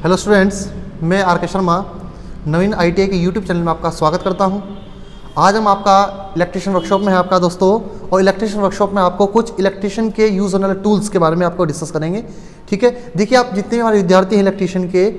Hello students, मैं are के शर्मा नवीन ITI के यूट्यूब चैनल में आपका स्वागत करता हूं। आज हम आपका इलेक्ट्रिशियन वर्कशॉप में है आपका दोस्तों, और इलेक्ट्रिशियन वर्कशॉप में आपको कुछ इलेक्ट्रिशियन के यूज़ होने वाले टूल्स के बारे में आपको डिस्कस करेंगे। ठीक है, देखिए आप जितने भी हमारे विद्यार्थी हैं इलेक्ट्रिशियन के,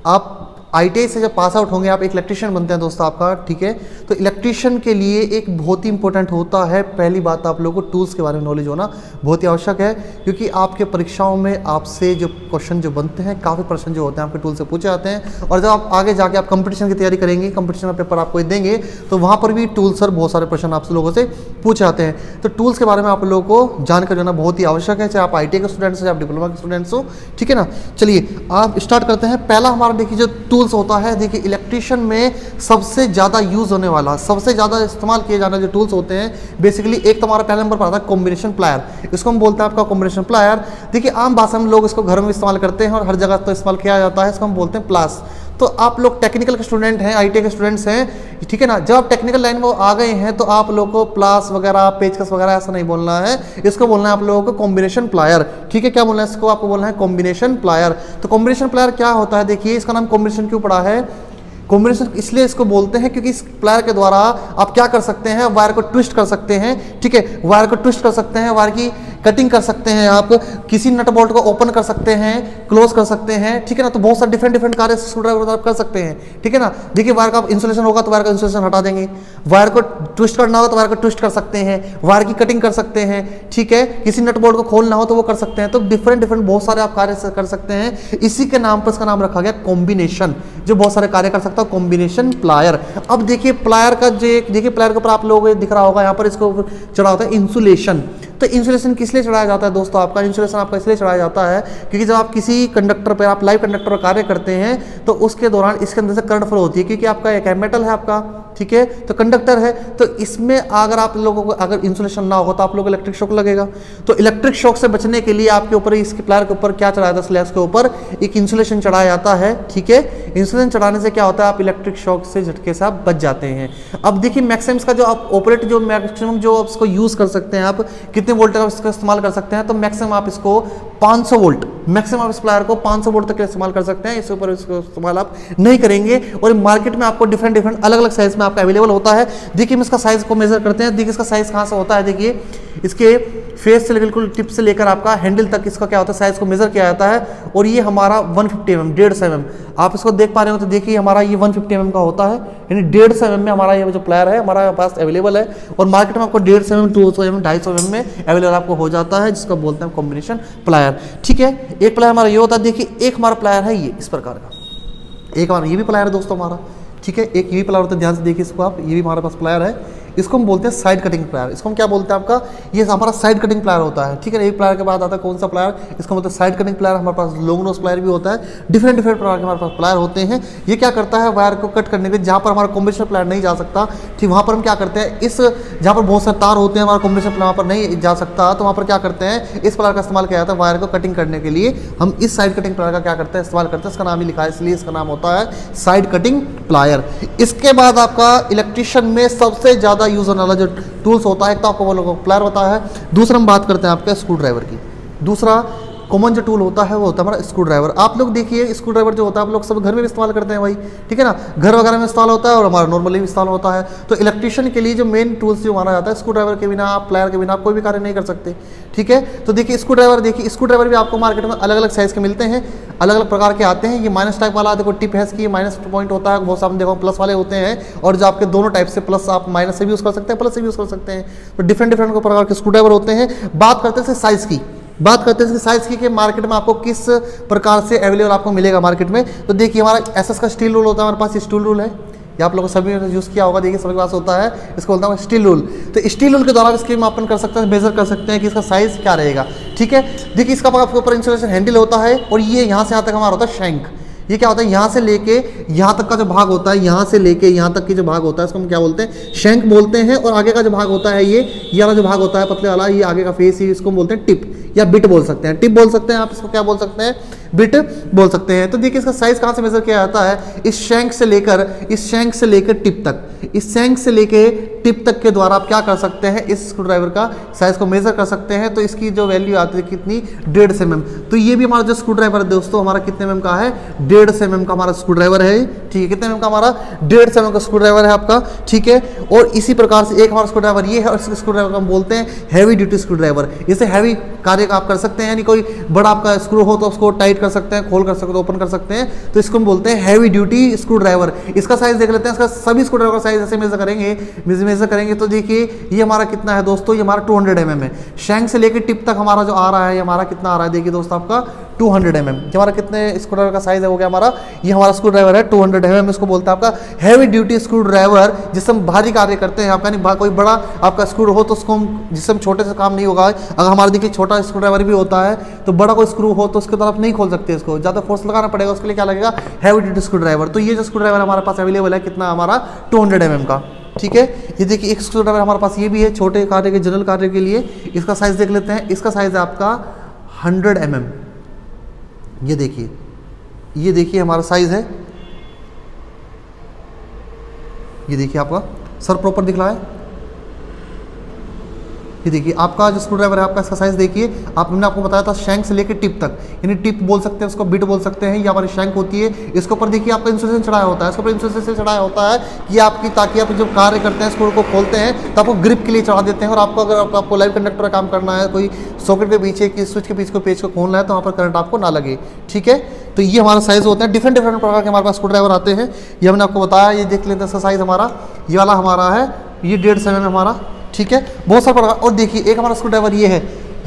आप ITI से जब पास आउट होंगे आप एक इलेक्ट्रिशियन बनते हैं दोस्तों आपका। ठीक है, तो इलेक्ट्रिशियन के लिए एक बहुत ही इंपॉर्टेंट होता है, पहली बात आप लोगों को टूल्स के बारे में नॉलेज होना बहुत ही आवश्यक है, क्योंकि आपके परीक्षाओं में आपसे जो क्वेश्चन जो बनते हैं, काफ़ी प्रश्न जो होते हैं आपके टूल से पूछे जाते हैं। और जब आप आगे जाके आप कंपटीशन की तैयारी करेंगे, कंपटीशन का पेपर आपको देंगे, तो वहाँ पर भी टूल्स पर बहुत सारे प्रश्न आपसे लोगों से पूछे जाते हैं। तो टूल्स के बारे में आप लोगों को जानकारी होना बहुत ही आवश्यक है, चाहे आप ITI के स्टूडेंट्स हो, चाहे आप डिप्लोमा के स्टूडेंट्स हो। ठीक है ना, चलिए आप स्टार्ट करते हैं। पहला हमारा देखिए जो टूल्स होता है, देखिए इलेक्ट्रिशियन में सबसे ज़्यादा यूज़ होने वाला, सबसे ज़्यादा इस्तेमाल किए जाने जो टूल्स होते हैं, बेसिकली एक तो हमारा पहले नंबर पर आता है कॉम्बिनेशन प्लायर। इसको हम बोलते हैं आपका कॉम्बिनेशन प्लायर। देखिए आम भाषा में लोग इसको घर में इस्तेमाल करते हैं और हर जगह तो इस्तेमाल किया जाता है, इसको हम बोलते हैं प्लास। तो आप लोग टेक्निकल के स्टूडेंट हैं, ITI के स्टूडेंट्स हैं, ठीक है ना, जब आप टेक्निकल लाइन में आ गए हैं तो आप लोगों को प्लास वगैरह पेचकस वगैरह ऐसा नहीं बोलना है, इसको बोलना है आप लोगों को कॉम्बिनेशन प्लायर। ठीक है, क्या बोलना है इसको, आपको बोलना है कॉम्बिनेशन प्लायर। तो कॉम्बिनेशन प्लायर क्या होता है, देखिए इसका नाम कॉम्बिनेशन क्यों पड़ा है, कॉम्बिनेशन इसलिए इसको बोलते हैं क्योंकि इस प्लायर के द्वारा आप क्या कर सकते हैं, वायर को ट्विस्ट कर सकते हैं। ठीक है, वायर को ट्विस्ट कर सकते हैं, वायर की कटिंग कर सकते हैं, आप किसी नट बोल्ट को ओपन कर सकते हैं, क्लोज कर सकते हैं। ठीक है ना, तो बहुत सारे डिफरेंट कार्य स्क्रू ड्राइवर आप कर सकते हैं। ठीक है ना, देखिए वायर का इंसुलेशन होगा तो वायर का इंसुलेशन हटा देंगे, वायर को ट्विस्ट करना होगा तो वायर को ट्विस्ट कर सकते हैं, वायर की कटिंग कर सकते हैं। ठीक है, किसी नट बोल्ट को खोलना हो तो वो कर सकते हैं। तो डिफरेंट बहुत सारे आप कार्य कर सकते हैं, इसी के नाम पर इसका नाम रखा गया कॉम्बिनेशन, जो बहुत सारे कार्य कर सकता है कॉम्बिनेशन प्लायर। अब देखिए प्लायर का जो देखिए प्लायर के ऊपर आप लोगों को दिख रहा होगा, यहाँ पर इसको चढ़ा होता है इंसुलेशन। तो इंसुलेशन किस लिए चढ़ाया जाता है दोस्तों, आपका इंसुलेशन आपका इसलिए चढ़ाया जाता है क्योंकि जब आप किसी कंडक्टर पर, आप लाइव कंडक्टर पर कार्य करते हैं तो उसके दौरान इसके अंदर से करंट फ्लो होती है, क्योंकि आपका एक मेटल है आपका, ठीक है, तो कंडक्टर है, तो इसमें अगर आप लोगों को अगर इंसुलेशन ना हो तो आप लोगों को इलेक्ट्रिक शॉक लगेगा। तो इलेक्ट्रिक शॉक से बचने के लिए आपके ऊपर इसके प्लायर के ऊपर क्या चढ़ाया जाता है, स्लैब्स के ऊपर एक इंसुलेशन चढ़ाया जाता है। ठीक है, इंसुलेशन चढ़ाने से क्या होता है, आप इलेक्ट्रिक शॉक से झटके से आप बच जाते हैं। अब देखिए मैक्सिमम का जो आप ऑपरेट जो मैक्सिमम जो आप इसको यूज कर सकते हैं, आप कितने वोल्ट का इसका इस्तेमाल कर सकते हैं, तो मैक्सिमम आप इसको 500 वोल्ट, मैक्सिमम आप इस प्लायर को 500 वोल्ट तक इस्तेमाल कर सकते हैं, इसके ऊपर इसको इस्तेमाल आप नहीं करेंगे। और मार्केट में आपको डिफरेंट अलग अलग साइज में आपका अवेलेबल होता है। देखिए हम इसका साइज को मेजर करते हैं, देखिए इसका साइज कहाँ से होता है, देखिए इसके फेस से बिल्कुल टिप से लेकर आपका हैंडल तक इसका क्या होता है, साइज को मेजर किया जाता है। और ये हमारा 150 mm 150 mm आप इसको देख पा रहे हो, तो देखिए हमारा ये 150 mm का होता है, यानी 150 mm में हमारा ये जो प्लायर है हमारा पास अवेलेबल है। और मार्केट में आपको 150 mm 200 mm 250 mm में अवेलेबल आपको हो जाता है, जिसको बोलते हैं कॉम्बिनेशन प्लायर। ठीक है, एक प्लायर हमारा ये होता है, देखिए एक हमारा प्लायर है ये इस प्रकार का, एक हमारा ये भी प्लायर है दोस्तों हमारा। ठीक है, एक ये भी प्लायर होता है, ध्यान से देखिए इसको आप, ये भी हमारे पास प्लायर है, इसको हम बोलते हैं साइड कटिंग प्लायर। इसको हम क्या बोलते हैं, आपका ये हमारा साइड कटिंग प्लायर होता है। ठीक है, एक प्लायर के बाद आता है कौन सा प्लायर, इसको बोलते हैं साइड कटिंग प्लायर। हमारे पास लॉन्ग नोज प्लायर भी होता है, डिफरेंट प्रकार के हमारे पास प्लायर होते हैं। ये क्या करता है, वायर को कट करने के जहाँ पर हमारा कॉम्बिनेशन प्लायर नहीं जा सकता, ठीक वहाँ पर हम क्या करते हैं, इस जहाँ पर बहुत सारे तार होते हैं हमारा कॉम्बिनेशन प्लायर वहाँ पर नहीं जा सकता, तो वहाँ पर क्या करते हैं, इस प्लायर का इस्तेमाल किया जाता है वायर को कटिंग करने के लिए। हम इस साइड कटिंग प्लायर का क्या करते हैं, इस्तेमाल करते हैं, इसका नाम ही लिखा है इसलिए इसका नाम होता है साइड कटिंग प्लायर। इसके बाद आपका इलेक्ट्रिशियन में सबसे ज़्यादा यूज होने वाला जो टूल्स होता है, एक तो आपको वो लोगों को प्लायर होता है, दूसरा हम बात करते हैं आपके स्क्रू ड्राइवर की। दूसरा कॉमन जो टूल होता है वो होता है हमारा स्क्रू ड्राइवर। आप लोग देखिए स्क्रू ड्राइवर जो होता है आप लोग सब घर में भी इस्तेमाल करते हैं भाई, ठीक है ना, घर वगैरह में इस्तेमाल होता है और हमारा नॉर्मली भी इस्तेमाल होता है। तो इलेक्ट्रिशियन के लिए जो मेन टूल्स जो माना जाता है, स्क्रू ड्राइवर के बिना आप प्लायर के बिना आप कोई भी कार्य नहीं कर सकते। ठीक है, तो देखिए स्क्रू ड्राइवर, देखिए स्क्रू ड्राइवर भी आपको मार्केट में अलग अलग साइज़ के मिलते हैं, अलग अलग प्रकार के आते हैं। ये माइनस टाइप वाला देखो टिप है इसकी, माइनस पॉइंट होता है, बहुत सारे देखो प्लस वाले होते हैं, और जो आपके दोनों टाइप से प्लस आप माइनस से भी यूज़ कर सकते हैं, प्लस से भी यूज़ कर सकते हैं। तो डिफरेंट प्रकार के स्क्रू ड्राइवर होते हैं। बात करते हैं साइज़ की, बात करते हैं साइज़ की कि मार्केट में आपको किस प्रकार से अवेलेबल आपको मिलेगा मार्केट में। तो देखिए हमारा SS का स्टील रूल होता है, हमारे पास स्टील रूल है, ये आप लोगों को सभी ने यूज़ किया होगा, देखिए सभी के पास होता है, इसको बोलता हूँ स्टील रूल। तो स्टील रूल के द्वारा इसके मापन कर सकते हैं, मेजर कर सकते हैं कि इसका साइज़ क्या रहेगा। ठीक है, देखिए इसका आपके ऊपर इंसुलेशन हैंडल होता है, और ये यहाँ से यहाँ तक हमारा होता है शैंक। ये क्या होता है, यहाँ से लेके यहाँ तक का जो भाग होता है, यहाँ से लेके यहाँ तक की जो भाग होता है इसको हम क्या बोलते हैं, शैंक बोलते हैं। और आगे का जो भाग होता है ये वाला जो भाग होता है पतले वाला, ये आगे का फेस ही, इसको बोलते हैं टिप। या बिट बोल सकते हैं, टिप बोल सकते हैं, आप इसको क्या बोल सकते हैं, बिट बोल सकते हैं। तो देखिए इसका साइज कहाँ से मेजर किया जाता है, इस शैंक से लेकर टिप तक, इस शैंक से लेकर टिप तक के द्वारा आप क्या कर सकते हैं, इस स्क्रू ड्राइवर का साइज को मेजर कर सकते हैं। तो इसकी जो वैल्यू आती है कितनी, 1.5 mm। तो ये भी हमारा जो स्क्रू ड्राइवर है दोस्तों, हमारा कितने mm का है, 1.5 mm का हमारा स्क्रू ड्राइवर है। ठीक है, कितने mm का हमारा, 1.5 mm का स्क्रू ड्राइवर है आपका। ठीक है, और इसी प्रकार से एक हमारा स्क्रू ड्राइवर ये है, और इस स्क्रू ड्राइवर को हम बोलते हैं हैवी ड्यूटी स्क्रू ड्राइवर। इससे हैवी कार्य आप कर सकते हैं, यानी कोई बड़ा आपका स्क्रू हो तो उसको टाइट कर सकते हैं, खोल कर सकते हैं, ओपन कर सकते हैं, तो इसको हम बोलते हैं हैवी ड्यूटी स्क्रू ड्राइवर। इसका साइज देख लेते हैं, इसका सभी स्क्रू ड्राइवर का साइज ऐसे मेजर करेंगे तो देखिए ये हमारा कितना है दोस्तों, ये हमारा 200 mm है। शैंक से लेकर टिप तक हमारा जो आ रहा है, ये हमारा कितना आ रहा है, देखिए दोस्तों आपका 200 mm। हमारा कितने स्क्रू ड्राइवर का साइज है, हो गया हमारा, ये हमारा स्क्रू ड्राइवर है 200 mm। इसको बोलता है आपका हैवी ड्यूटी स्क्रू ड्राइवर, जिससे हम भारी कार्य करते हैं आपका, नहीं कोई बड़ा आपका स्क्रू हो तो उसको हम, जिससे हम छोटे से काम नहीं होगा। अगर हमारे देखिए छोटा स्क्रू ड्राइवर भी होता है तो बड़ा कोई स्क्रू हो तो उसके तरफ नहीं खोल सकते, इसको ज़्यादा फोर्स लगाना पड़ेगा, उसके लिए क्या लगेगा, हैवी ड्यूटी स्क्रू ड्राइवर। तो ये जो स्क्रू ड्राइवर हमारे पास अवेलेबल है कितना, हमारा 200 mm का। ठीक है, ये देखिए एक स्क्रू ड्राइवर हमारे पास ये भी है छोटे कार्य के, जनरल कार्य के लिए। इसका साइज देख लेते हैं, इसका साइज है आपका 100 mm। ये देखिए हमारा साइज है, ये देखिए आपका सर प्रॉपर दिख रहा है। ये देखिए आपका जो स्क्रू ड्राइवर है आपका, इसका साइज देखिए, मैंने आपको बताया था शैंक से लेकर टिप तक, यानी टिप बोल सकते हैं उसको, बिट बोल सकते हैं, ये हमारी शैंक होती है। इसके ऊपर देखिए आपका इंसुलेशन चढ़ाया होता है, इसके ऊपर इंसुलेशन चढ़ाया होता है कि आपकी, ताकि आप जब कार्य करते हैं स्क्रू को खोलते हैं तो आपको ग्रिप के लिए चढ़ा देते हैं। और आपको अगर आपको लाइव कंडक्टर का काम करना है, कोई सॉकेट के पीछे की स्विच के पीछे को पेज को खोलना है, तो वहाँ पर करंट आपको ना लगे। ठीक है, तो ये हमारा साइज होता है। डिफरेंट प्रकार के हमारे पास स्क्रू ड्राइवर आते हैं, ये हमने आपको बताया। ये देख लेते हैं इसका साइज हमारा, ये वाला हमारा है, ये 1.5 mm हमारा। ठीक है, बहुत सारा प्रकार। और देखिए एक हमारा स्क्रू ड्राइवर ये है,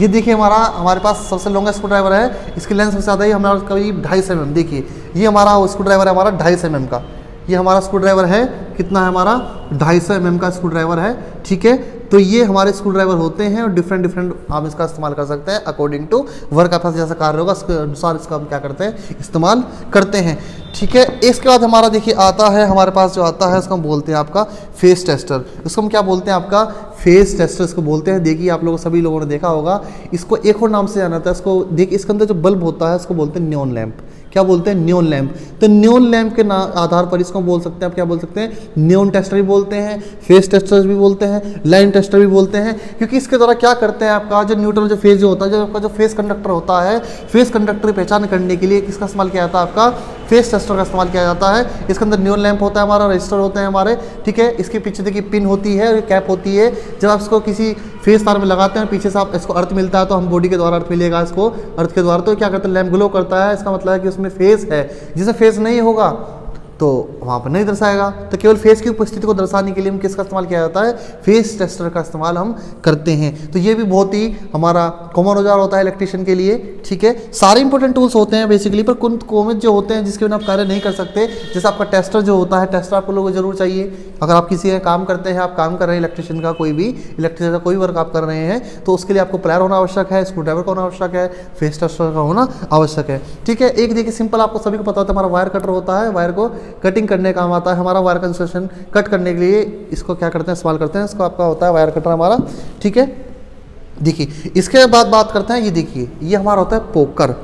ये देखिए हमारे पास सबसे लॉन्गेस्ट स्क्रू ड्राइवर है, इसकी लेंथ सबसे ज़्यादा है, हमारा करीब 2.5 mm। देखिए ये हमारा स्क्रू ड्राइवर है, हमारा 2.5 mm का। ये हमारा स्क्रू ड्राइवर है, कितना है हमारा, 250 mm का स्क्रू ड्राइवर है। ठीक है, तो ये हमारे स्क्रू ड्राइवर होते हैं, और डिफरेंट आप इसका इस्तेमाल कर सकते हैं अकॉर्डिंग टू वर्क। आपका जैसा कार्य होगा उसके अनुसार इसका हम क्या करते हैं, इस्तेमाल करते हैं। ठीक है, इसके बाद हमारा देखिए आता है, हमारे पास जो आता है उसको हम बोलते हैं आपका फेस टेस्टर। इसको हम क्या बोलते हैं, आपका फेस टेस्टर इसको बोलते हैं। देखिए आप लोगों, सभी लोगों ने देखा होगा, इसको एक और नाम से जाना था। इसको देखिए, इसके अंदर जो बल्ब होता है उसको बोलते हैं नियॉन लैंप। क्या बोलते हैं, नियॉन लैंप। तो नियॉन लैंप के आधार पर इसको बोल सकते हैं, आप क्या बोल सकते हैं, नियॉन टेस्टर भी बोलते हैं, फेस टेस्टर भी बोलते हैं, लाइन टेस्टर भी बोलते हैं। क्योंकि इसके द्वारा क्या करते हैं, आपका जो न्यूट्रल जो फेज जो होता है, जो आपका जो फेस कंडक्टर होता है, फेस कंडक्टर की पहचान करने के लिए किसका इस्तेमाल किया जाता है, आपका फेस टेस्टर का इस्तेमाल किया जाता है। इसके अंदर नियॉन लैंप होता है हमारा, रजिस्टर होते हैं हमारे। ठीक है, इसके पीछे देखिए पिन होती है, कैप होती है। जब आप इसको किसी फेस तार में लगाते हैं, पीछे से आप इसको अर्थ मिलता है, तो हम बॉडी के द्वारा अर्थ मिलेगा इसको, अर्थ के द्वारा। तो क्या करते हैं, लैंप ग्लो करता है, इसका मतलब है कि उसमें फेस है। जिसे फेस नहीं होगा तो वहाँ पर नहीं दर्शाएगा। तो केवल फेस की उपस्थिति को दर्शाने के लिए हम किसका इस्तेमाल किया जाता है, फेस टेस्टर का इस्तेमाल हम करते हैं। तो ये भी बहुत ही हमारा कॉमन औजार होता है इलेक्ट्रिशियन के लिए। ठीक है, सारे इंपॉर्टेंट टूल्स होते हैं बेसिकली, पर कुछ कॉमन जो होते हैं जिसके बिना आप कार्य नहीं कर सकते। जैसे आपका टेस्टर जो होता है, टेस्टर आपको लोगों को जरूर चाहिए। अगर आप किसी का काम करते हैं, आप काम कर रहे हैं इलेक्ट्रिशियन का, कोई भी इलेक्ट्रिशियन का कोई वर्क आप कर रहे हैं, तो उसके लिए आपको प्लायर होना आवश्यक है, स्क्रू ड्राइवर का होना आवश्यक है, फेस टेस्टर का होना आवश्यक है। ठीक है, एक देखिए सिंपल आपको सभी को पता होता है, हमारा वायर कटर होता है, वायर को कटिंग करने का आता है हमारा। वायर का इंसुलेशन कट करने के लिए इसको क्या करते हैं, इस्तेमाल करते हैं। इसको आपका होता है वायर कटर हमारा। ठीक है, देखिए इसके बाद बात करते हैं, ये देखिए ये हमारा होता है पोकर।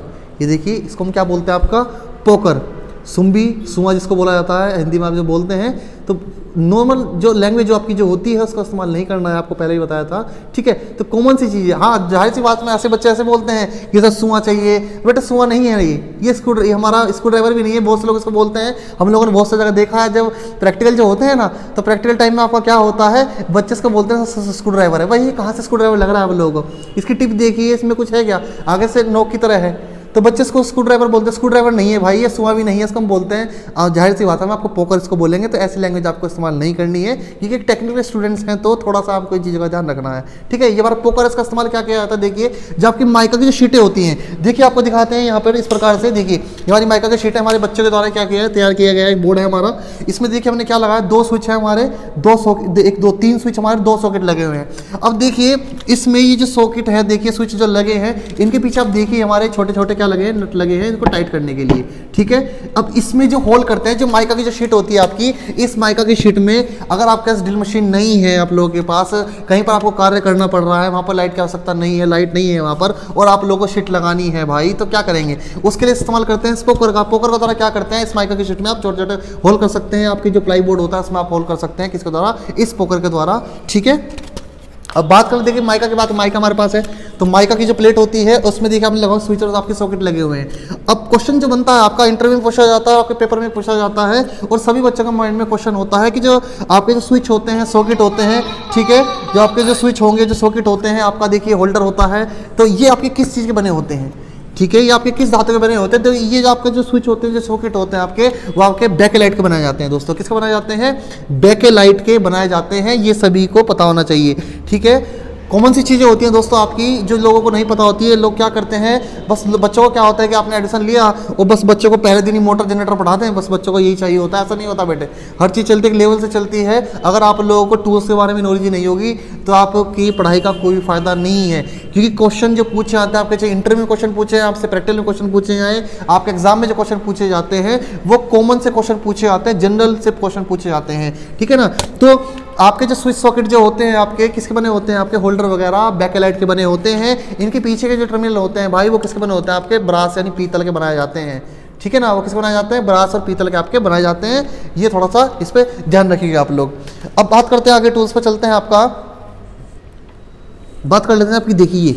ये देखिए इसको हम क्या बोलते हैं, आपका पोकर, सुम्बी, सुआ जिसको बोला जाता है हिंदी में आप जो बोलते हैं। तो नॉर्मल जो लैंग्वेज जो आपकी जो होती है उसका इस्तेमाल नहीं करना है, आपको पहले ही बताया था। ठीक है, तो कॉमन सी चीज़ है। हाँ, जाहिर सी बात में ऐसे बच्चे ऐसे बोलते हैं कि सर सुआ चाहिए, बेटा सुआ नहीं है ये हमारा स्क्रू ड्राइवर भी नहीं है। बहुत से लोग इसको बोलते हैं, हम लोगों ने बहुत सी जगह देखा है। जब प्रैक्टिकल जो होते हैं ना, तो प्रैक्टिकल टाइम में आपका क्या होता है, बच्चे इसको बोलते हैं स्क्रू ड्राइवर है। भाई ये कहाँ से स्क्रू ड्राइवर लग रहा है आप लोगों को, इसकी टिप देखिए, इसमें कुछ है क्या, आगे से नोक की तरह है। तो बच्चे इसको स्क्रू ड्राइवर बोलते हैं। स्क्रू ड्राइवर नहीं है भाई, ये सुआ भी नहीं है, इसको हम बोलते हैं। और जाहिर सी बात है, हम आपको पोकर इसको बोलेंगे। तो ऐसी लैंग्वेज आपको इस्तेमाल नहीं करनी है, क्योंकि टेक्निकल स्टूडेंट्स हैं, तो थोड़ा सा आपको इन चीज़ों का ध्यान रखना है। ठीक है, ये हमारा पोकर, इसका इस्तेमाल क्या किया जाता है, देखिए जब आपकी माइका की जो शीटें होती हैं, देखिए आपको दिखाते हैं यहाँ पर इस प्रकार से। देखिए हमारी माइका की शीट है, हमारे बच्चों के द्वारा क्या किया है, तैयार किया गया है, एक बोर्ड है हमारा। इसमें देखिए हमने क्या लगाया, 2 स्विच है हमारे, 3 स्विच हमारे 2 सॉकेट लगे हुए हैं। अब देखिए इसमें ये जो सॉकेट है, देखिए स्विच जो लगे हैं इनके पीछे आप देखिए हमारे छोटे छोटे क्या लगे हैं, नट लगे हैं इनको टाइट करने के लिए, ठीक है। अब इसमें जो होल करते हैं, जो माइका की जो शीट होती है आपकी, इस माइका की शीट में अगर आपके पास ड्रिल मशीन नहीं है, आप लोगों के पास कहीं पर आपको कार्य करना पड़ रहा है, वहाँ पर लाइट की आवश्यकता नहीं है, लाइट नहीं है वहाँ पर, और आप लोगों को शीट लगानी है भाई, तो क्या करेंगे, उसके लिए इस्तेमाल करते हैं पोकर का। पोकर का द्वारा क्या करते हैं, इस माइका की शीट में आप छोटे छोटे होल कर सकते हैं, आपकी जो प्लाई बोर्ड होता है उसमें आप होल कर सकते हैं, किसके द्वारा, इस पोकर के द्वारा, ठीक है। अब बात करें देखिए माइका की बात, माइका हमारे पास है, तो माइका की जो प्लेट होती है उसमें देखिए आपने लगाओ स्विच और आपके सॉकेट लगे हुए हैं। अब क्वेश्चन जो बनता है आपका इंटरव्यू में पूछा जाता है, आपके पेपर में पूछा जाता है, और सभी बच्चों का माइंड में क्वेश्चन होता है कि जो आपके जो स्विच होते हैं, सॉकेट होते हैं, ठीक है, जो आपके जो स्विच होंगे, जो सॉकेट होते हैं, आपका देखिए होल्डर होता है, तो ये आपके किस चीज़ के बने होते हैं, ठीक है, ये आपके किस धातु के बने होते हैं। तो ये जो आपके जो स्विच होते हैं, जो सॉकेट होते हैं आपके, वो आपके बैकेलाइट के बनाए जाते हैं दोस्तों। किसके बनाए जाते हैं, बैकेलाइट के बनाए जाते हैं, ये सभी को पता होना चाहिए, ठीक है। कॉमन सी चीज़ें होती हैं दोस्तों आपकी, जो लोगों को नहीं पता होती है। लोग क्या करते हैं, बस बच्चों को क्या होता है कि आपने एडमिशन लिया और बस बच्चों को पहले दिन ही मोटर जनरेटर पढ़ा दें, बस बच्चों को यही चाहिए होता है। ऐसा नहीं होता बेटे, हर चीज़ चलती एक लेवल से चलती है। अगर आप लोगों को टूल्स के बारे में नॉलेज नहीं होगी तो आपकी पढ़ाई का कोई फायदा नहीं है, क्योंकि क्वेश्चन जो पूछे जाते हैं आपके, चाहे इंटरव्यू में क्वेश्चन पूछे हैं आपसे, प्रैक्टिकल में क्वेश्चन पूछे जाए, आपके एग्जाम में जो क्वेश्चन पूछे जाते हैं वो कॉमन से क्वेश्चन पूछे जाते हैं, जनरल से क्वेश्चन पूछे जाते हैं, ठीक है ना। तो आपके जो स्विच सॉकेट जो होते हैं आपके किसके बने होते हैं, आपके होल्डर वगैरह बैकेलाइट के बने होते हैं। इनके पीछे के जो टर्मिनल होते हैं भाई, वो किसके बने होते हैं, आपके ब्रास यानी पीतल के बनाए जाते हैं, ठीक है ना। वो किसके बनाए जाते हैं, ब्रास और पीतल के आपके बनाए जाते हैं। ये थोड़ा सा इस पर ध्यान रखिएगा आप लोग। अब बात करते हैं आगे, टूल्स पर चलते हैं। आपका बात कर लेते हैं आपकी, देखिए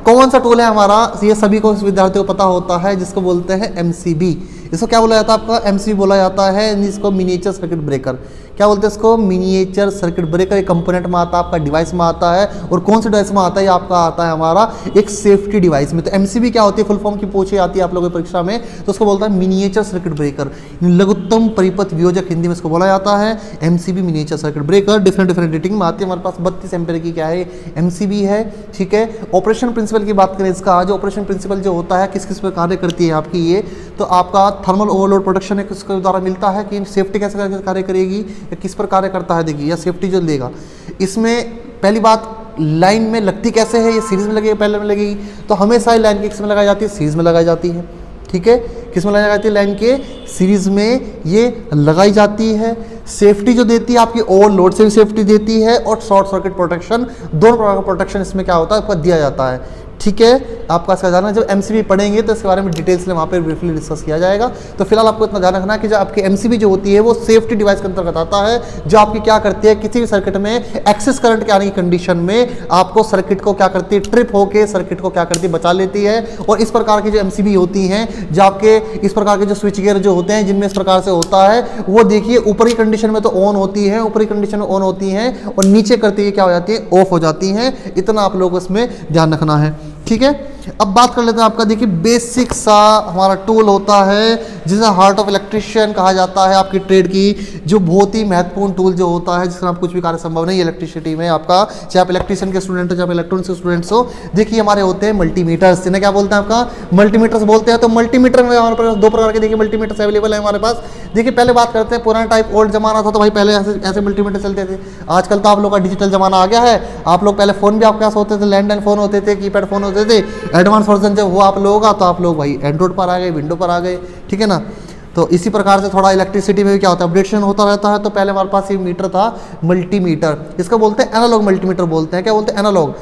कौन सा टूल है हमारा, ये सभी को विद्यार्थियों को पता होता है, जिसको बोलते हैं MCB। इसको क्या बोला जाता है, आपका MCB बोला जाता है, इसको मिनिएचर सर्किट ब्रेकर। क्या बोलते हैं इसको, मिनिएचर सर्किट ब्रेकर। एक कंपोनेंट में आता है, आपका डिवाइस में आता है, और कौन से डिवाइस में आता है, ये आपका आता है हमारा एक सेफ्टी डिवाइस में। तो MCB क्या होती है, फुल फॉर्म की पूछी जाती है आप लोगों की परीक्षा में, तो उसको बोलता है मिनिएचर सर्किट ब्रेकर, लघुत्तम परिपथ वियोजक, हिंदी में इसको बोला जाता है MCB miniature circuit breaker. Different rating में आती है, हमारे पास 32 एम्पीयर की क्या है, MCB है, ठीक है। ऑपरेशन प्रिंसिपल की बात करें, इसका जो ऑपरेशन प्रिंसिपल जो होता है, किस किस पर कार्य करती है आपकी ये, तो आपका थर्मल ओवरलोड प्रोटेक्शन किसके द्वारा मिलता है, कि सेफ्टी कैसे कार्य करेगी या किस पर कार्य करता है, देखिए या सेफ्टी जो देगा। इसमें पहली बात, लाइन में लगती कैसे है, ये सीरीज में लगेगी, पैरेलल में लगेगी, तो हमेशा ही लाइन किस में लगाई जाती है, सीरीज में लगाई जाती है, ठीक है। किस में लगाई जाती है, लाइन के सीरीज में ये लगाई जाती है। सेफ्टी जो देती है आपकी, ओवरलोड से भी सेफ्टी देती है, और शॉर्ट सर्किट प्रोटेक्शन, दोनों प्रकार का प्रोटेक्शन इसमें क्या होता है, आपको दिया जाता है, ठीक है। आपका इसका जाना, जब MCB पढ़ेंगे तो इसके बारे में डिटेल्स में वहाँ पे ब्रीफली डिस्कस किया जाएगा। तो फिलहाल आपको इतना ध्यान रखना है कि जो आपकी MCB जो होती है वो सेफ्टी डिवाइस के अंतर्गत आता है, जो आपकी क्या करती है, किसी भी सर्किट में एक्सेस करंट के आने की कंडीशन में आपको सर्किट को क्या करती है, ट्रिप होकर सर्किट को क्या करती है, बचा लेती है। और इस प्रकार की जो MCB होती हैं, जो आपके इस प्रकार के जो स्विच गियर जो होते हैं, जिनमें इस प्रकार से होता है, वो देखिए ऊपरी कंडीशन में तो ऑन होती है, ऊपरी कंडीशन में ऑन होती हैं, और नीचे करती है क्या हो जाती है, ऑफ हो जाती हैं। इतना आप लोगों को इसमें ध्यान रखना है, ठीक है। अब बात कर लेते हैं आपका, देखिए बेसिक सा हमारा टूल होता है जिसे हार्ट ऑफ इलेक्ट्रिशियन कहा जाता है आपकी ट्रेड की, जो बहुत ही महत्वपूर्ण टूल जो होता है, जिससे आप कुछ भी कार्य संभव नहीं है इलेक्ट्रिसिटी में आपका, चाहे आप इलेक्ट्रिशियन के स्टूडेंट हो, चाहे आप इलेक्ट्रॉनिक्स के स्टूडेंट्स हो। देखिए हमारे होते हैं मल्टीमीटर्स, जिन्हें क्या बोलते हैं, आपका मल्टीमीटर्स बोलते हैं। तो मल्टीमीटर में हमारे पास 2 प्रकार के देखिए मल्टीमीटर्स अवेलेबल है हमारे पास। देखिए पहले बात करते हैं पुराना टाइप, ओल्ड जमाना था तो भाई पहले ऐसे मल्टीमीटर चलते थे। आजकल तो आप लोग का डिजिटल जमाना आ गया है। आप लोग पहले फोन भी आपके पास होते थे, लैंडलाइन फोन होते थे, कीपैड फोन होते थे। एडवांस वर्जन जब हुआ आप लोगों का, तो आप लोग भाई एंड्रॉइड पर आ गए, विंडो पर आ गए, ठीक है ना। तो इसी प्रकार से थोड़ा इलेक्ट्रिसिटी में भी क्या होता है, अपडेशन होता रहता है। तो पहले हमारे पास ये मीटर था मल्टीमीटर, इसको बोलते हैं एनालॉग मल्टीमीटर बोलते हैं। क्या बोलते हैं, एनालॉग।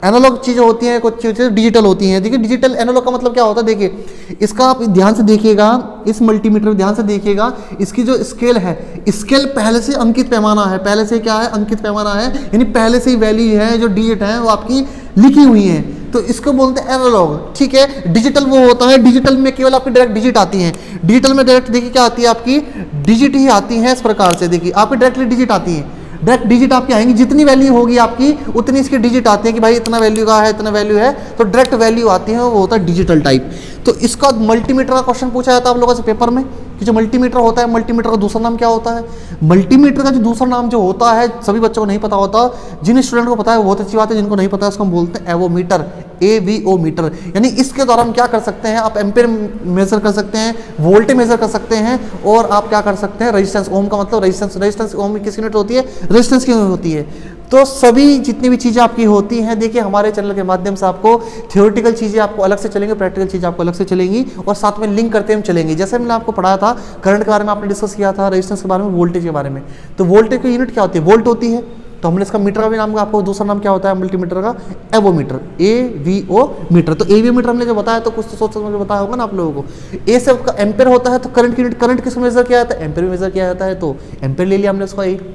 एनालॉग चीज़ें होती हैं, कुछ चीज़ें डिजिटल होती हैं। देखिए डिजिटल एनालॉग का मतलब क्या होता है, देखिए इसका आप ध्यान से देखिएगा, इस मल्टीमीटर में ध्यान से देखिएगा, इसकी जो स्केल है, स्केल पहले से अंकित पैमाना है, पहले से क्या है, अंकित पैमाना है, यानी पहले से ही वैल्यू है, जो डिजिट है वो आपकी लिखी हुई है, तो इसको बोलते हैं एनालॉग, ठीक है। डिजिटल वो होता है, डिजिटल में केवल आपकी डायरेक्ट डिजिट आती हैं। डिजिटल में डायरेक्ट देखिए क्या आती है, आपकी डिजिट ही आती है। इस प्रकार से देखिए आपकी डायरेक्टली डिजिट आती है, डायरेक्ट डिजिट आपकी आएंगी, जितनी वैल्यू होगी आपकी उतनी इसकी डिजिट आती है कि भाई इतना वैल्यू का है, इतना वैल्यू है, तो डायरेक्ट वैल्यू आती है, वो होता है डिजिटल टाइप। तो इसका मल्टीमीटर का क्वेश्चन पूछा जाता है आप लोगों से पेपर में कि जो मल्टीमीटर होता है, मल्टीमीटर का दूसरा नाम क्या होता है। मल्टीमीटर का जो दूसरा नाम जो होता है सभी बच्चों को नहीं पता होता, जिन स्टूडेंट को पता है वो बहुत अच्छी बात है, जिनको नहीं पता है उसको हम बोलते हैं एवोमीटर, AVO मीटर, यानी इसके द्वारा हम क्या कर सकते हैं, आप एम्पेयर मेजर कर सकते हैं, वोल्टेज मेजर कर सकते हैं, और आप क्या कर सकते हैं रेजिस्टेंस, ओम का मतलब रेजिस्टेंस ओम किस यूनिट होती है, रेजिस्टेंस की यूनिट होती है। तो सभी जितनी भी चीज़ें आपकी होती हैं, देखिए हमारे चैनल के माध्यम से आपको थ्योरेटिकल चीज़ें आपको अलग से चलेंगी, प्रैक्टिकल चीज़ें आपको अलग से चलेंगी, और साथ में लिंक करते हम चलेंगे। जैसे मैंने आपको पढ़ाया था करंट के बारे में, आपने डिस्कस किया था रेजिस्टेंस के बारे में, वोल्टेज के बारे में। तो वोल्टेज की यूनिट क्या होती है, वोल्ट होती है। तो हमने इसका मीटर का भी नाम, आपको दूसरा नाम क्या होता है मल्टीमीटर का, एवोमीटर, AVO मीटर। तो AVO मीटर हमने जो बताया तो कुछ तो सोच समझ के बताया होगा ना आप लोगों को। ए से आपका एम्पेयर होता है, तो करंट की यूनिट, करंट किसको मेजर किया जाता है, एम्पेयर मेजर किया जाता है, तो एम्पेयर ले लिया हमने उसका एक।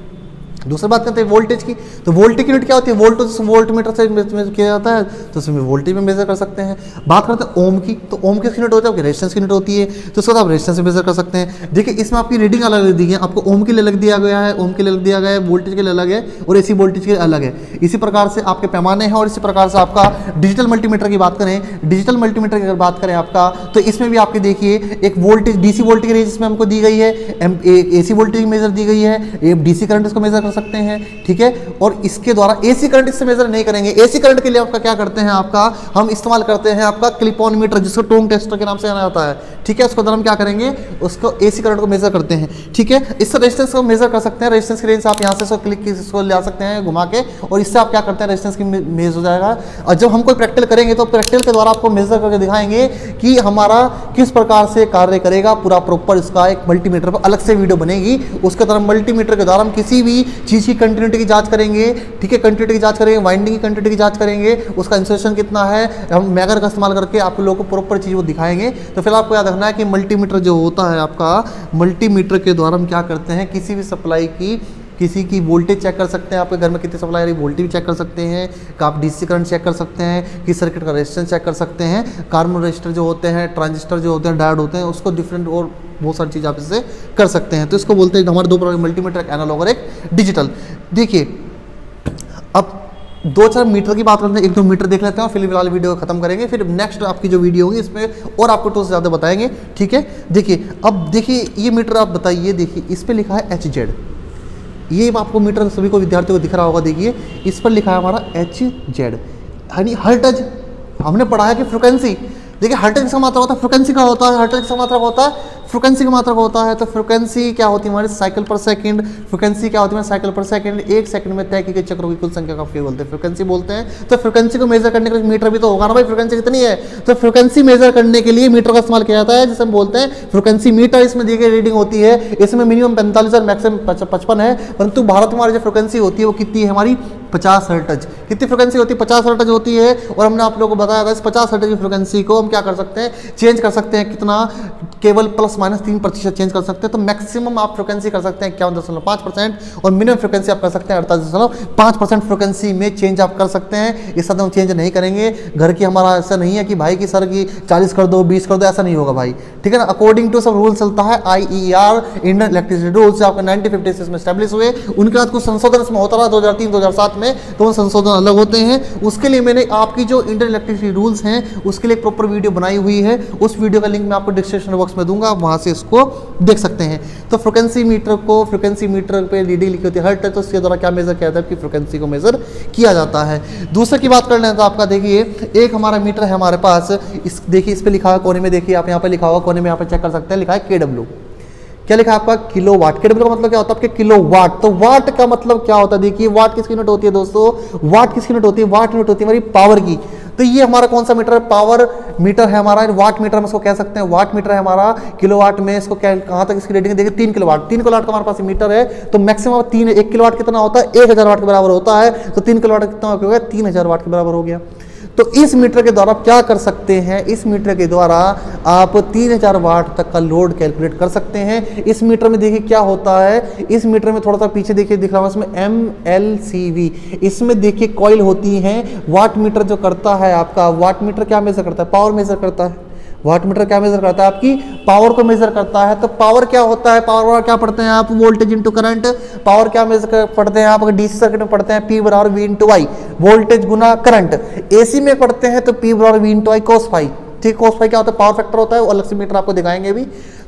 दूसरी बात करते हैं वोल्टेज की, तो वोल्टेज की यूनिट क्या होती है, वोल्ट वोल्ट मीटर से मेजर किया जाता है, तो उसमें वोल्टेज में मेजर कर सकते हैं। बात करते हैं ओम की, तो ओम किस यूनिट होती है, आपकी रेजिस्टेंस की यूनिट होती है, तो उसको आप रेजिस्टेंस से मेजर कर सकते हैं। देखिए इसमें आपकी रीडिंग अलग अलग दी गई है, आपको ओम के लिए अलग दिया गया है, ओम के लिए अलग दिया गया है, वोल्टेज के लिए अलग है, और AC वोल्टेज के लिए अलग है। इसी प्रकार से आपके पैमाने हैं, और इसी प्रकार से आपका डिजिटल मल्टीमीटर की बात करें, डिजिटल मल्टीमीटर की अगर बात करें आपका, तो इसमें भी आपके देखिए एक वोल्टेज DC वोल्टेज की रेंज इसमें हमको दी गई है, AC वोल्टेज मेजर दी गई है, DC करंट इसको मेजर कर सकते हैं, ठीक है। और इसके द्वारा AC करंट इससे मेजर नहीं करेंगे। AC करंट के लिए आपका क्या करते हैं, आपका हम इस्तेमाल करते हैं आपका क्लिप ऑन मीटर, जिसको टोंग टेस्टर के नाम से जाना जाता है, ठीक है। उसको द्वारा हम क्या करेंगे, उसको AC करंट को मेजर करते हैं, ठीक है। इससे रेजिस्टेंस को मेजर कर सकते हैं, रेजिस्टेंस की रेंज आप यहाँ से इसको क्लिक इसको ले आ सकते हैं घुमा के, और इससे आप क्या करते हैं रेजिस्टेंस की मेज हो जाएगा। और जब हम कोई प्रैक्टिकल करेंगे तो प्रैक्टिकल के द्वारा आपको मेजर करके दिखाएंगे कि हमारा किस प्रकार से कार्य करेगा पूरा प्रॉपर। इसका एक मल्टीमीटर पर अलग से वीडियो बनेगी, उसके द्वारा मल्टीमीटर के द्वारा हम किसी भी चीज़ की कंटिन्यूटी की जांच करेंगे, ठीक है, कंटिन्यूटी की जांच करेंगे, वाइंडिंग की कंटिन्यूटी की जांच करेंगे, उसका इंसुलेशन कितना है, हम मैगर का इस्तेमाल करके आप लोगों को प्रॉपर चीज़ वो दिखाएंगे। तो फिर आपको याद रखना है कि मल्टीमीटर जो होता है आपका, मल्टीमीटर के द्वारा हम क्या करते हैं, किसी भी सप्लाई की, किसी की वोल्टेज चेक कर सकते हैं, आपके घर में कितनी सप्लाई आ रही है वोल्टेज भी चेक कर सकते हैं, आप DC करंट चेक कर सकते हैं, कि सर्किट का रेजिस्टेंस चेक कर सकते हैं, कार्बन रजिस्टर जो होते हैं, ट्रांजिस्टर जो होते हैं, डायोड होते हैं, उसको डिफरेंट और बहुत सारी चीज़ आप इससे कर सकते हैं। तो इसको बोलते हैं हमारे दो प्रकार के मल्टीमीटर, एक एनालॉग और एक डिजिटल। देखिए अब 2-4 मीटर की बात करते हैं, 1-2 मीटर देख लेते हैं और फिलहाल वीडियो खत्म करेंगे, फिर नेक्स्ट आपकी जो वीडियो होगी इसमें और आपको तो ज़्यादा बताएंगे, ठीक है। देखिए अब देखिए ये मीटर आप बताइए, देखिए इस पर लिखा है HZ, ये आपको मीटर सभी को विद्यार्थियों को दिख रहा होगा, देखिए इस पर लिखा है हमारा HZ, यानी हर्ट्ज। हमने पढ़ा है कि फ्रिक्वेंसी, देखिए हर्ट्ज किसका मात्रा होता है, फ्रिक्वेंसी का होता है, हर्ट्ज किसका मात्रा होता है, फ्रिक्वेंसी की मात्रा होता है। तो फ्रिक्वेंसी क्या होती है हमारी, साइकिल पर सेकंड। फ्रिक्वेंसी क्या होती है, साइकिल पर सेकंड, एक सेकंड में तय की गई चक्रों की कुल संख्या का क्या बोलते हैं, फ्रिक्वेंसी बोलते हैं। तो फ्रिक्वेंसी को मेजर करने के लिए मीटर भी तो होगा ना भाई, फ्रिक्वेंसी कितनी है, तो फ्रिक्वेंसी मेजर करने के लिए मीटर का इस्तेमाल किया जाता है, जिसे हम बोलते हैं फ्रिक्वेंसी मीटर। इसमें दी गई रीडिंग होती है, इसमें मिनिमम 45 और मैक्सिमम 55 है, परंतु भारत में हमारी जो फ्रिक्वेंसी होती है वो कितनी है हमारी, 50 हर्ट्ज। कितनी फ्रिक्वेंसी होती है, 50 हर्ट्ज होती है। और हमने आप लोगों को बताया था इस 50 हर्ट्ज की फ्रिक्वेंसी को हम क्या कर सकते हैं, चेंज कर सकते हैं, कितना, केवल ±3% चेंज कर सकते हैं। तो मैक्सिमम आप फ्रिक्वेंसी कर सकते हैं 51.5% और मिनिमम फ्रिक्वेंसी आप कर सकते हैं 48.5% फ्रिक्वेंसी में चेंज आप कर सकते हैं। इस साथ हम चेंज नहीं करेंगे। घर की हमारा ऐसा नहीं है कि भाई की सर की 40 कर दो, 20 कर दो, ऐसा नहीं होगा भाई, ठीक है ना। अकॉर्डिंग टू सब रूल चलता है, IER इंडियन इलेक्ट्रिसिटी रूल्स आपके 1956 में स्टैब्लिश हुए। उनके बाद कुछ संशोधन इसमें होता रहा 2003-2007 में, तो वो संशोधन अलग होते हैं। उसके लिए मैंने आपकी जो इंडियन इलेक्ट्रिसिटी रूल्स हैं उसके लिए एक प्रॉपर वीडियो बनाई हुई है, उस वीडियो का लिंक मैं आपको डिस्क्रिप्शन बॉक्स में दूंगा, आप वहां से इसको देख सकते हैं। तो फ्रिक्वेंसी मीटर को, फ्रिक्वेंसी मीटर पे रीडिंग लिखी होती है हर्ट्ज, तो इसके द्वारा क्या मेजर किया जाता है कि फ्रिक्वेंसी को मेजर किया जाता है। दूसरे की बात कर लें तो आपका देखिए एक हमारा मीटर है हमारे पास, इस देखिए इस पे लिखा है कोने में, देखिए आप यहाँ पे लिखा हुआ कोने में, यहाँ पे चेक कर सकते हैं, लिखा है KW। क्या लिखा है आपका, किलोवाट। KW का मतलब क्या होता है आपके किलोवाट। तो वाट का मतलब क्या होता है, देखिए वाट किसकी यूनिट होती है दोस्तों, वाट किसकी यूनिट होती है, वाट यूनिट होती है हमारी पावर की। तो ये हमारा कौन सा मीटर है, पावर मीटर है हमारा, वाट मीटर हम इसको कह सकते हैं, वाट मीटर है हमारा। किलोवाट में इसको कहाँ तक इसकी रेटिंग देखिए 3 किलोवाट, 3 किलोवाट का हमारे पास मीटर है। तो मैक्सिमम 1 किलोवाट कितना होता है, 1000 वाट के बराबर होता है। तो 3 किलोवाट कितना हो गया, 3000 वाट के बराबर हो गया। तो इस मीटर के द्वारा आप क्या कर सकते हैं, इस मीटर के द्वारा आप 3000 वाट तक का लोड कैलकुलेट कर सकते हैं। इस मीटर में देखिए क्या होता है, इस मीटर में थोड़ा सा पीछे देखिए दिख रहा है इसमें MLCV, इसमें देखिए कॉइल होती हैं। वाट मीटर जो करता है आपका, वाट मीटर क्या मेजर करता है, पावर मेजर करता है। वाट मीटर क्या मेजर करता है, आपकी पावर को मेजर करता है। तो पावर क्या होता है, पावर क्या पढ़ते हैं आप, वोल्टेज इंटू करंट। पावर क्या मेजर पढ़ते हैं आप, अगर DC सर्किट में पढ़ते हैं P बराबर V into I, voltage Guna current. AC में पढ़ते हैं तो P बराबर V into I cos phi, ठीक, cos phi क्या होता है, पावर फैक्टर होता है, वो अलग से मीटर आपको दिखाएंगे भी।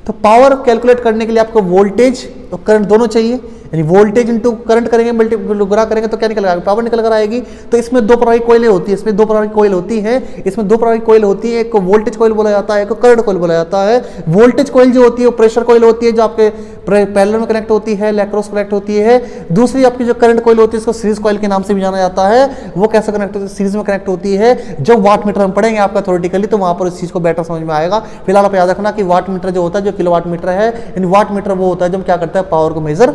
तो पावर कैलकुलेट करने के लिए आपको वोल्टेज और करंट दोनों चाहिए। यानी वोल्टेज इंटू करंट करेंगे, गुणा करेंगे तो क्या निकल आएगा, पावर निकल कर आएगी। तो इसमें दो प्रकार की कोयलें होती है, इसमें दो प्रकार की कोयल होती है, इसमें दो प्रकार की कोयल होती है, एक को वोल्टेज कोयल बोला जाता है, एक को करंट कोयल बोला जाता है। वोल्टेज कोयल जो होती है वो प्रेशर कोयल होती है, जो आपके पैरेलल में कनेक्ट होती है, लैक्रोस कनेक्ट होती है। दूसरी आपकी जो करंट कोयल होती है इसको सीरीज कोयल के नाम से भी जाना जाता है। वो कैसे कनेक्ट होती है, सीरीज में कनेक्ट होती है। जब वाट मीटर में पढ़ेंगे आपका थ्योरेटिकली तो वहां पर इस चीज को बेटर समझ में आएगा। फिलहाल आप याद रखना कि वाट मीटर जो होता है, जो किलोवाट मीटर है, यानी वाट मीटर वो होता है जो क्या करता है, पावर को मेजर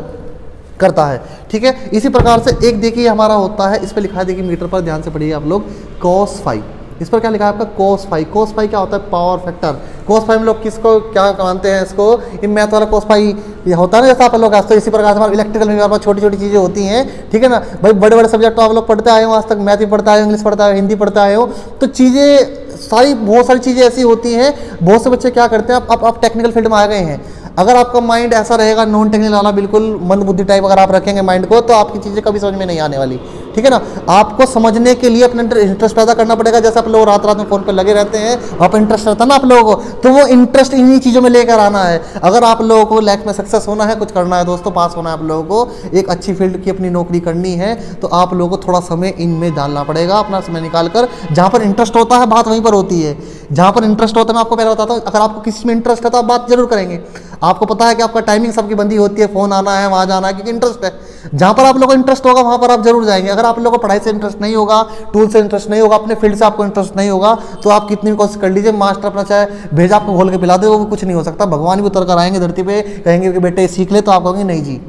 करता है। ठीक है, इसी प्रकार से एक देखिए हमारा होता है, इस पर लिखा है देखिए मीटर पर, ध्यान से पढ़िए आप लोग, cos फाई। इस पर क्या लिखा है आपका, cos फाई। cos फाई क्या होता है, पावर फैक्टर। cos फाई में लोग किसको क्या मानते हैं, इसको ये मैथ वाला cos फाई होता है ना, जैसा आप लोग आज तो इसी प्रकार से हमारे इलेक्ट्रिकल में छोटी छोटी चीजें होती हैं। ठीक है ना भाई, बड़े बड़े सब्जेक्ट तो आप लोग पढ़ते आए हो आज तक, मैथ भी पढ़ता है, इंग्लिश पढ़ता है, हिंदी पढ़ता आए हो, तो चीजें सारी बहुत सारी चीजें ऐसी होती हैं। बहुत से बच्चे क्या करते हैं, आप टेक्निकल फील्ड में आ गए हैं, अगर आपका माइंड ऐसा रहेगा नॉन टेक्निकल वाला, बिल्कुल मंद बुद्धि टाइप अगर आप रखेंगे माइंड को, तो आपकी चीज़ें कभी समझ में नहीं आने वाली। ठीक है ना, आपको समझने के लिए अपना इंटरेस्ट पैदा करना पड़ेगा। जैसे आप लोग रात रात में फोन पर लगे रहते हैं, आप इंटरेस्ट रहता है ना आप लोगों को, तो वो इंटरेस्ट इन्हीं चीज़ों में लेकर आना है। अगर आप लोगों को लाइफ में सक्सेस होना है, कुछ करना है दोस्तों, पास होना है आप लोगों को, एक अच्छी फील्ड की अपनी नौकरी करनी है, तो आप लोगों को थोड़ा समय इनमें डालना पड़ेगा, अपना समय निकाल कर। जहाँ पर इंटरेस्ट होता है बात वहीं पर होती है, जहाँ पर इंटरेस्ट होता है। मैं आपको पहले बताता हूँ, अगर आपको किसी में इंटरेस्ट है तो आप बात जरूर करेंगे। आपको पता है कि आपका टाइमिंग सबकी बंदी होती है, फोन आना है, वहाँ जाना है, क्योंकि इंटरेस्ट है। जहाँ पर आप लोगों को इंटरेस्ट होगा वहाँ पर आप जरूर जाएंगे। अगर आप लोगों को पढ़ाई से इंटरेस्ट नहीं होगा, टूल से इंटरेस्ट नहीं होगा, अपने फील्ड से आपको इंटरेस्ट नहीं होगा, तो आप कितनी भी कोशिश कर लीजिए, मास्टर अपना चाहे भेजा आपको घोल के पिला दे, वो भी कुछ नहीं हो सकता। भगवान भी उतर कर आएंगे धरती पे, कहेंगे कि बेटे सीख ले, तो आप कहोगे नहीं जी,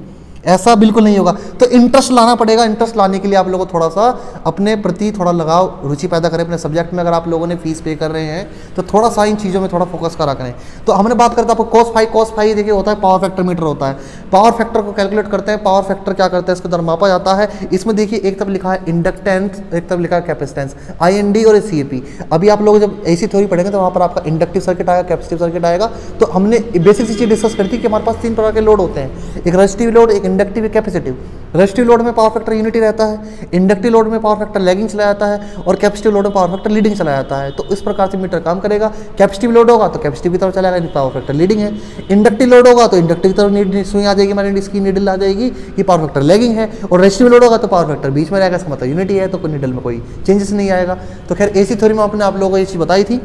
ऐसा बिल्कुल नहीं होगा। तो इंटरेस्ट लाना पड़ेगा। इंटरेस्ट लाने के लिए आप लोगों को थोड़ा सा अपने प्रति थोड़ा लगाव, रुचि पैदा करें अपने सब्जेक्ट में। अगर आप लोगों ने फीस पे कर रहे हैं तो थोड़ा सा इन चीज़ों में थोड़ा फोकस करा करें। तो हमने बात करते हैं आपको cos फाई देखिए होता है, पावर फैक्टर मीटर होता है। पावर फैक्टर को कैलकुलेट करते हैं। पावर फैक्टर क्या करता है, इसके द्वारा मापा जाता है। इसमें देखिए एक तरफ लिखा है इंडक्टेंस, एक तरफ लिखा है कैपेसिटेंस, IND और CAP। अभी आप लोग जब ऐसी थ्योरी पढ़ेंगे तो वहाँ पर आपका इंडक्टिव सर्किट आएगा, कैपेसिटिव सर्किट आएगा। तो हमने बेसिक सी चीज़ डिस्कस करी थी कि हमारे पास 3 प्रकार के लोड होते हैं, एक रेजिस्टिव लोड, एक इंडक्टिव, एक कैपेसिटिव। रेजिस्टिव लोड में पावर फैक्टर यूनिटी रहता है, इंडक्टिव लोड में पावर फैक्टर लैगिंग चला जाता है, और कैपेसिटिव लोड में पावर फैक्टर लीडिंग चला जाता है। तो इस प्रकार से मीटर काम करेगा। कैपेसिटिव लोड होगा तो कैपेसिटिव की तरफ चला जाएगा, पावर फैक्टर लीडिंग है। इंडक्टिव लोड होगा तो इंडक्टिव की तरफ सुई आ जाएगी, हमारी इसकी नीडल आ जाएगी, ये पावर फैक्टर लैगिंग है। और रेजिस्टिव लोड होगा तो पावर फैक्टर बीच में रहेगा, इसका मतलब यूनिटी है, तो नीडल में कोई चेंजेस नहीं आएगा। तो खैर ऐसी थ्योरी में आपने आप लोगों को ये चीज़ बताई थी।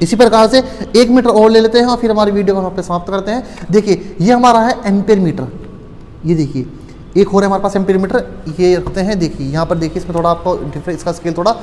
इसी प्रकार से 1 मीटर और ले लेते हैं और फिर हमारी वीडियो को यहाँ पे समाप्त करते हैं। देखिए ये हमारा है एम्पेयर मीटर, ये देखिए एक हो रहा है हमारे पास एम्पेयर मीटर, ये रखते हैं। देखिए यहाँ पर देखिए इसमें थोड़ा आपको डिफरेंस, इसका स्केल थोड़ा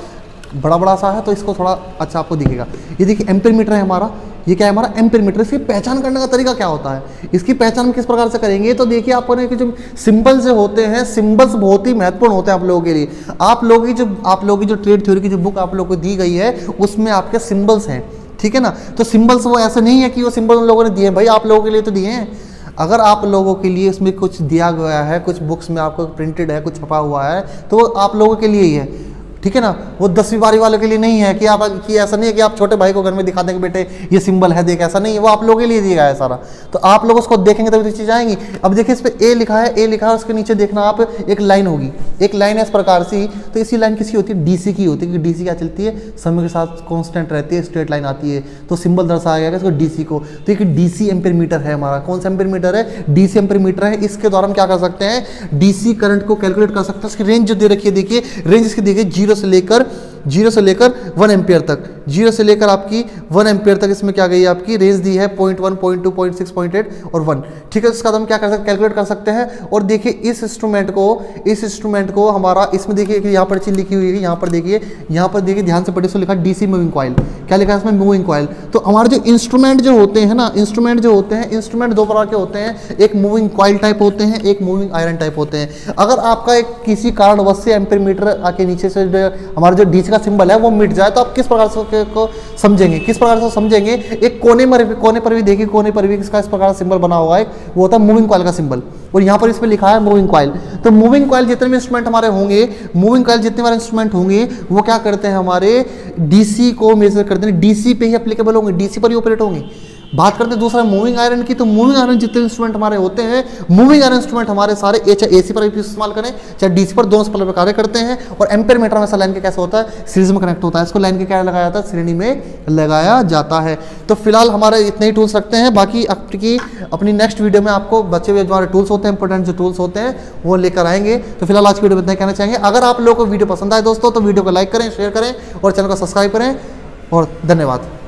बड़ा सा है तो इसको थोड़ा अच्छा आपको दिखेगा। ये देखिए एम्पेयर मीटर है हमारा, ये क्या है हमारा एम्पेयर मीटर। इसकी पहचान करने का तरीका क्या होता है, इसकी पहचान किस प्रकार से करेंगे, तो देखिए आपको कि जो सिंबल्स जो होते हैं, सिंबल्स बहुत ही महत्वपूर्ण होते हैं आप लोगों के लिए। आप लोगों की जो ट्रेड थ्योरी की जो बुक आप लोगों को दी गई है उसमें आपके सिंबल्स हैं। ठीक है ना, तो सिंबल्स वो ऐसे नहीं है कि वो सिंबल उन लोगों ने दिए हैं, भाई आप लोगों के लिए तो दिए हैं। अगर आप लोगों के लिए इसमें कुछ दिया गया है, कुछ बुक्स में आपको प्रिंटेड है, कुछ छपा हुआ है, तो वो आप लोगों के लिए ही है। ठीक है ना, वो 10वीं 12वीं वालों के लिए नहीं है कि ऐसा नहीं है कि आप छोटे भाई को घर में दिखा देंगे बेटे ये सिंबल है देख, ऐसा नहीं है, वो आप लोगों के लिए दिया गया है सारा। तो आप लोग उसको देखेंगे तभी तो चीज़ आएंगी। अब देखिए इस पर ए लिखा है, ए लिखा है, उसके नीचे देखना आप एक लाइन होगी, एक लाइन है इस प्रकार से। तो इसी लाइन किसी होती है, DC की होती है, क्योंकि DC क्या चलती है, समय के साथ कॉन्स्टेंट रहती है, स्ट्रेट लाइन आती है, तो सिंबल दर्शाया गया इसको DC को। तो एक DC एम्पेयर मीटर है हमारा। कौन सा एम्पेयर मीटर है, DC एम्पेयर मीटर है। इसके द्वारा हम क्या कर सकते हैं, DC करंट को कैलकुलेट कर सकते हैं। इसकी रेंज जो दे रखी है देखिए, रेंज इसकी देखिए 0 से लेकर 1 एम्पियर तक, 0 से लेकर आपकी 1 एम्पियर तक इसमें क्या गई है आपकी रेंज दी है 0.1, 0.2, 0.6, 0.8 और 1। ठीक है, इसका हम क्या कर सकते हैं, कैलकुलेट कर सकते हैं। और देखिए इस इंस्ट्रूमेंट को हमारा इसमें देखिए यहाँ पर चीज लिखी हुई है, यहाँ पर देखिए ध्यान से पढ़िए, इसको लिखा DC मूविंग कॉइल। क्या लिखा है इसमें, मूविंग कॉइल। तो हमारे जो इंस्ट्रूमेंट जो होते हैं ना, इंस्ट्रूमेंट 2 प्रकार के होते हैं, एक मूविंग कॉइल टाइप होते हैं, एक मूविंग आयरन टाइप होते हैं। अगर आपका एक किसी कारणवश से एम्पेयर मीटर आके नीचे से हमारा जो DC का सिंबल है वो मिट जाए तो आप किस प्रकार से को समझेंगे, एक कोने पर भी देखिए, कोने पर भी इसका इस प्रकार सिंबल बना हुआ है, वो होता है मूविंग कॉइल का सिंबल। और यहाँ पर इस पे लिखा है मूविंग कॉइल। तो मूविंग कॉइल जितने भी इंस्ट्रूमेंट हमारे होंगे, वो क्या करते हैं, हमारे DC को मेजर करते हैं, DC पे ही एप्लीकेबल होंगे, DC पर ही ऑपरेट होंगे। बात करते हैं दूसरा मूविंग आयरन की, तो मूविंग आयरन जितने इंस्ट्रूमेंट हमारे होते हैं, मूविंग आयरन इंस्ट्रूमेंट हमारे सारे चाहे एसी पर इस्तेमाल करें चाहे डीसी पर, दोनों सप्लाई पर कार्य करते हैं। और एम्पेयर मीटर हमेशा लाइन के कैसे होता है, सीरीज में कनेक्ट होता है, इसको लाइन के क्या लगाया जाता है, श्रेणी में लगाया जाता है। तो फिलहाल हमारे इतने ही टूल्स रखते हैं, बाकी अपनी नेक्स्ट वीडियो में आपको बचे हुए जो हमारे टूल्स होते हैं, इंपॉर्टेंट जो टूल्स होते हैं वो लेकर आएंगे। तो फिलहाल आज की वीडियो में इतना कहना चाहेंगे। अगर आप लोगों को वीडियो पसंद आए दोस्तों तो वीडियो को लाइक करें, शेयर करें और चैनल को सब्सक्राइब करें और धन्यवाद।